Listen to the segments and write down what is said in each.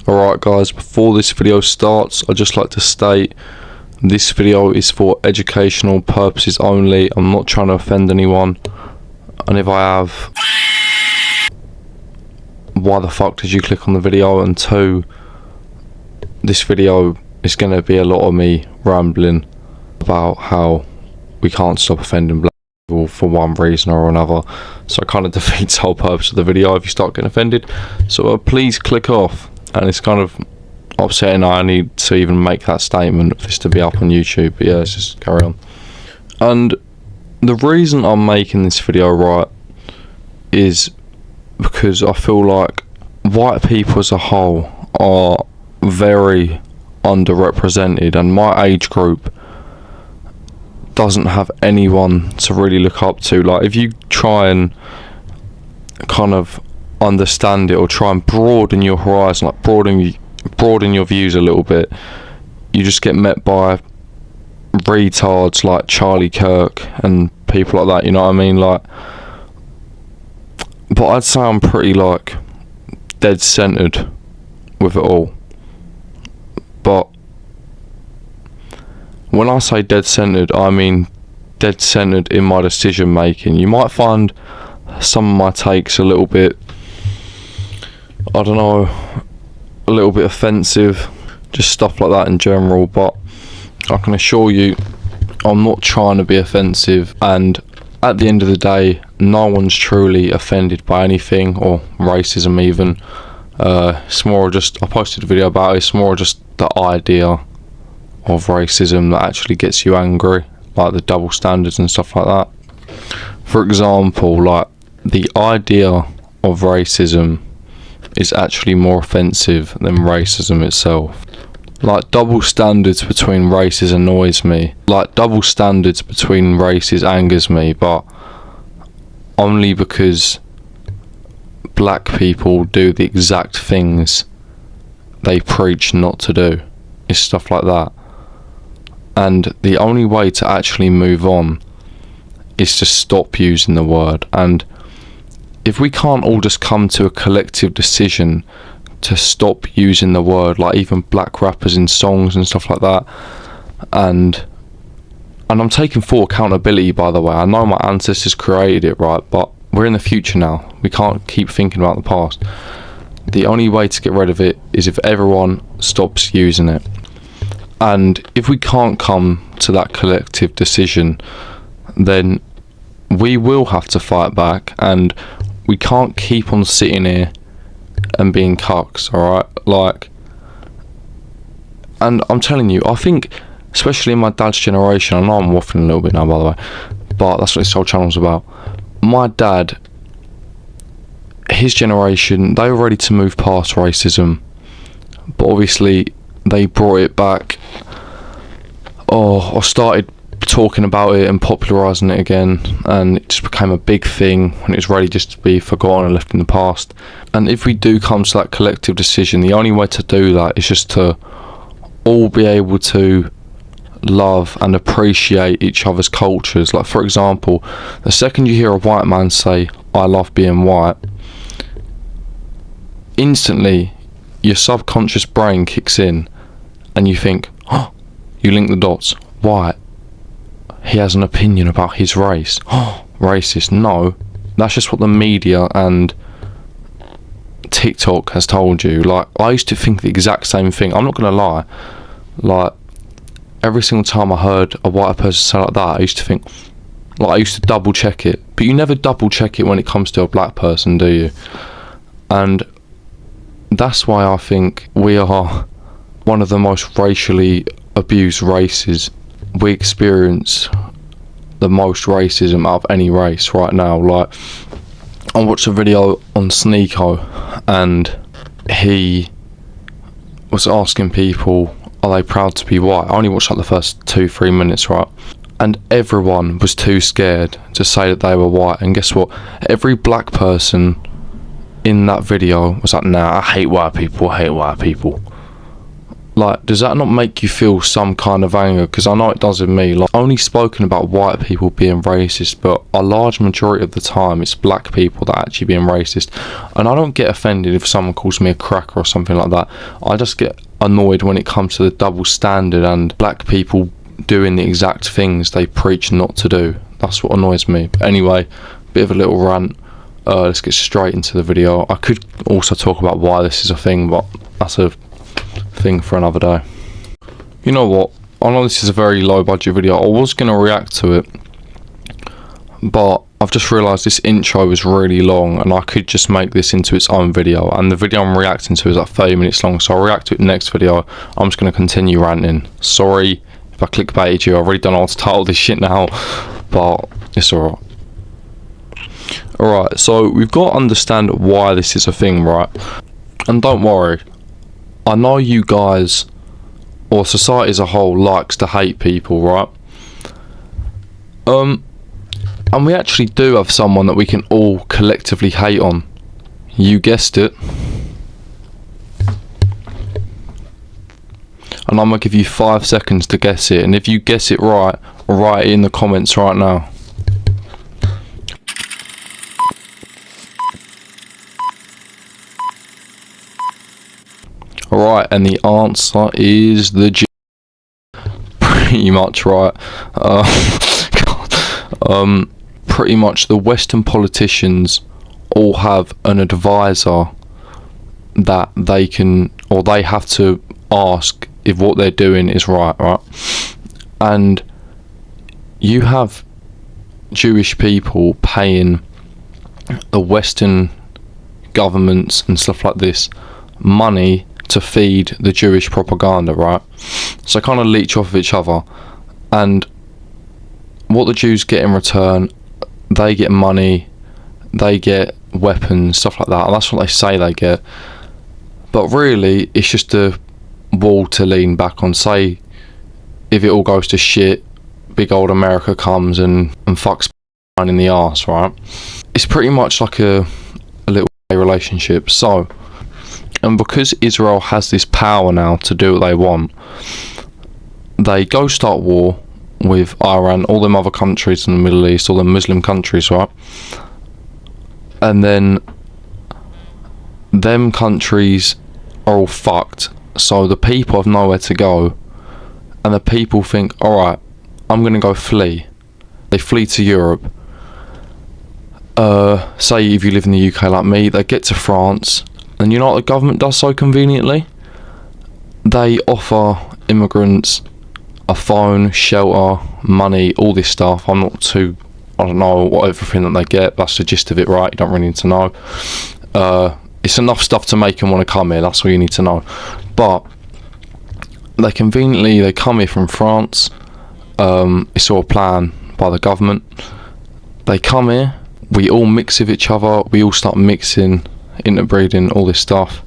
Alright guys, before this video starts, I'd just like to state this video is for educational purposes only. I'm not trying to offend anyone, and if I have, why the fuck did you click on the video? And two, this video is going to be a lot of me rambling about how we can't stop offending black people for one reason or another, so it kind of defeats the whole purpose of the video if you start getting offended. So please click off. And it's kind of upsetting I need to even make that statement for this to be up on YouTube, but yeah, let's just carry on. And the reason I'm making this video, right, is because I feel like white people as a whole are very underrepresented, and my age group doesn't have anyone to really look up to. Like, if you try and kind of understand it or try and broaden your horizon, like broaden your views a little bit, you just get met by retards like Charlie Kirk and people like that, you know what I mean? Like, but I'd say I'm pretty like dead centered with it all. But when I say dead centered, I mean dead centered in my decision making. You might find some of my takes a little bit, I don't know, a little bit offensive, just stuff like that in general, but I can assure you I'm not trying to be offensive, and at the end of the day no one's truly offended by anything, or racism even. It's more just, I posted a video about it, it's more just the idea of racism that actually gets you angry, like the double standards and stuff like that. For example, like the idea of racism is actually more offensive than racism itself. Like, double standards between races annoys me. Like, double standards between races angers me, but only because black people do the exact things they preach not to do. It's stuff like that. And the only way to actually move on is to stop using the word. And if we can't all just come to a collective decision to stop using the word, like even black rappers in songs and stuff like that, and I'm taking full accountability, by the way. I know my ancestors created it, right, but we're in the future now. We can't keep thinking about the past. The only way to get rid of it is if everyone stops using it. And if we can't come to that collective decision, then we will have to fight back, and we can't keep on sitting here and being cucks, alright? Like, and I'm telling you, I think, especially in my dad's generation, I know I'm waffling a little bit now, by the way, but that's what this whole channel's about. My dad, his generation, they were ready to move past racism, but obviously they brought it back, or started talking about it and popularising it again, and it just became a big thing when it was ready just to be forgotten and left in the past. And if we do come to that collective decision, the only way to do that is just to all be able to love and appreciate each other's cultures. Like, for example, the second you hear a white man say, "I love being white," instantly your subconscious brain kicks in and you think, oh, you link the dots. White, he has an opinion about his race. Oh, racist. No, that's just what the media and TikTok has told you. Like, I used to think the exact same thing. I'm not gonna lie. Like, every single time I heard a white person say like that, I used to think, like, I used to double check it. But you never double check it when it comes to a black person, do you? And that's why I think we are one of the most racially abused races. We experience the most racism out of any race right now. Like, I watched a video on Sneeko, and he was asking people, are they proud to be white? I only watched like the first 2-3 minutes, right? And everyone was too scared to say that they were white. And guess what? Every black person in that video was like, nah, I hate white people, I hate white people. Like, does that not make you feel some kind of anger? Because I know it does with me. Like, only spoken about white people being racist, but a large majority of the time it's black people that are actually being racist. And I don't get offended if someone calls me a cracker or something like that. I just get annoyed when it comes to the double standard and black people doing the exact things they preach not to do. That's what annoys me. But anyway, bit of a little rant. Let's get straight into the video. I could also talk about why this is a thing, but that's a thing for another day. You know what, I know this is a very low budget video. I was going to react to it, but I've just realised this intro is really long and I could just make this into its own video, and the video I'm reacting to is like 30 minutes long, so I'll react to it in the next video. I'm just going to continue ranting. Sorry if I clickbaited you, I really don't know how to title this shit now, but it's alright. Alright, so we've got to understand why this is a thing, right? And don't worry, I know you guys, or society as a whole, likes to hate people, right? And we actually do have someone that we can all collectively hate on. You guessed it. And I'm going to give you 5 seconds to guess it, and if you guess it right, write it in the comments right now. Alright, and the answer is the Jew. Pretty much right. Pretty much the Western politicians all have an advisor that they can, or they have to ask if what they're doing is right? And you have Jewish people paying the Western governments and stuff like this money to feed the Jewish propaganda, right? So kind of leech off of each other, and what the Jews get in return, they get money, they get weapons, stuff like that, and that's what they say they get. But really, it's just a wall to lean back on. Say if it all goes to shit, big old America comes and fucks in the arse, right? It's pretty much like a little relationship. So, and because Israel has this power now to do what they want, they go start war with Iran, all them other countries in the Middle East, all the Muslim countries, right? And then them countries are all fucked, so the people have nowhere to go, and the people think, alright, I'm gonna go flee. They flee to Europe. Say if you live in the UK like me, they get to France, and you know what the government does so conveniently? They offer immigrants a phone, shelter, money, all this stuff. I don't know what everything that they get, that's the gist of it, right? You don't really need to know. It's enough stuff to make them want to come here, that's all you need to know. But they come here from France. It's all a plan by the government. They come here, we all mix with each other, we all start mixing, interbreeding, all this stuff.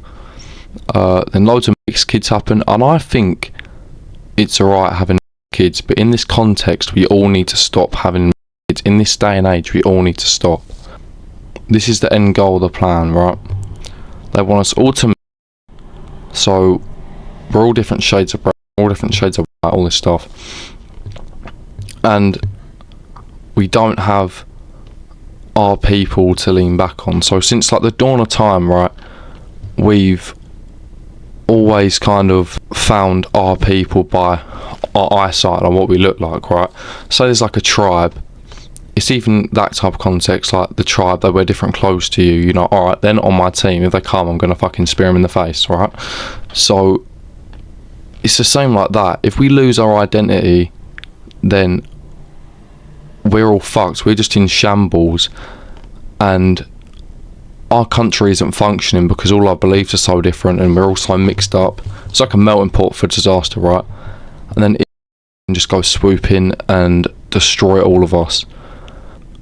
Then loads of mixed kids happen, and I think it's alright having kids, but in this context we all need to stop having kids. In this day and age we all need to stop. This is the end goal of the plan, right? They want us all to, so we're all different shades of brown, all different shades of white, all this stuff, and we don't have our people to lean back on. So since like the dawn of time, right, we've always kind of found our people by our eyesight and what we look like, right? So there's like a tribe, it's even that type of context, like the tribe, they wear different clothes to you, you know, alright, they're not on my team, if they come I'm gonna fucking spear them in the face, right? So it's the same like that. If we lose our identity, then we're all fucked, we're just in shambles, and our country isn't functioning because all our beliefs are so different and we're all so mixed up. It's like a melting pot for disaster, right? And then it can just go swoop in and destroy all of us.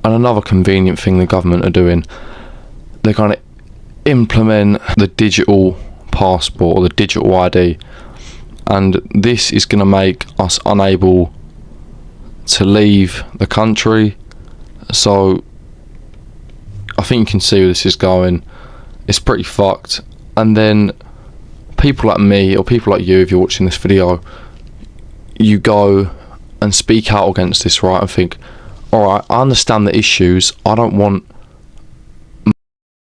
And another convenient thing the government are doing, they're going to implement the digital passport or the digital ID, and this is going to make us unable to leave the country. So I think you can see where this is going. It's pretty fucked. And then people like me or people like you, if you're watching this video, you go and speak out against this, right, and think, alright, I understand the issues, I don't want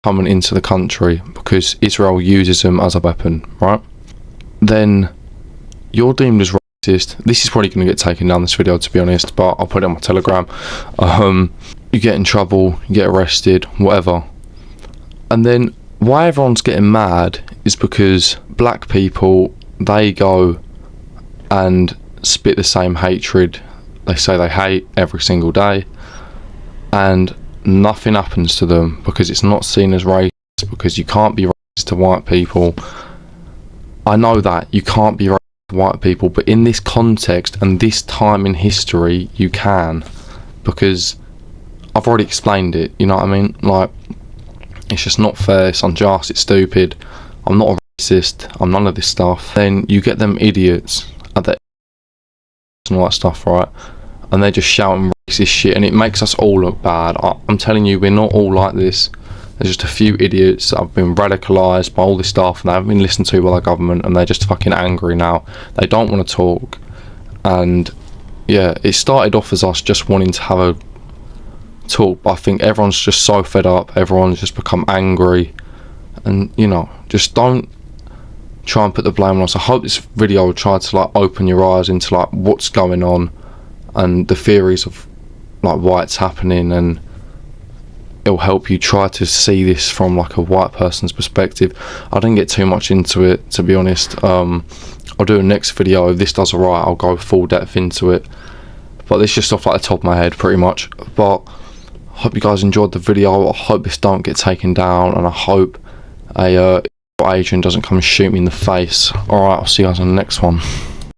coming into the country because Israel uses them as a weapon, right? Then you're deemed as racist. This is probably going to get taken down, this video, to be honest, but I'll put it on my Telegram. You get in trouble, you get arrested, whatever. And then why everyone's getting mad is because black people, they go and spit the same hatred they say they hate every single day, and nothing happens to them because it's not seen as racist, because you can't be racist to white people. I know that you can't be racist to white people, but in this context and this time in history you can, because I've already explained it, you know what I mean? Like, it's just not fair, it's unjust, it's stupid. I'm not a racist, I'm none of this stuff. Then you get them idiots at the and all that stuff, right? And they're just shouting racist shit, and it makes us all look bad. I'm telling you, we're not all like this. There's just a few idiots that have been radicalised by all this stuff, and they haven't been listened to by the government, and they're just fucking angry now. They don't want to talk. And yeah, it started off as us just wanting to have a talk, but I think everyone's just so fed up, everyone's just become angry, and you know, just don't try and put the blame on us. I hope this video will try to like open your eyes into like what's going on and the theories of like why it's happening, and it'll help you try to see this from like a white person's perspective. I didn't get too much into it, to be honest. I'll do a next video. If this does alright, I'll go full depth into it, but this is just off like the top of my head pretty much. But I hope you guys enjoyed the video. I hope this don't get taken down, and I hope a agent doesn't come and shoot me in the face. Alright, I'll see you guys on the next one.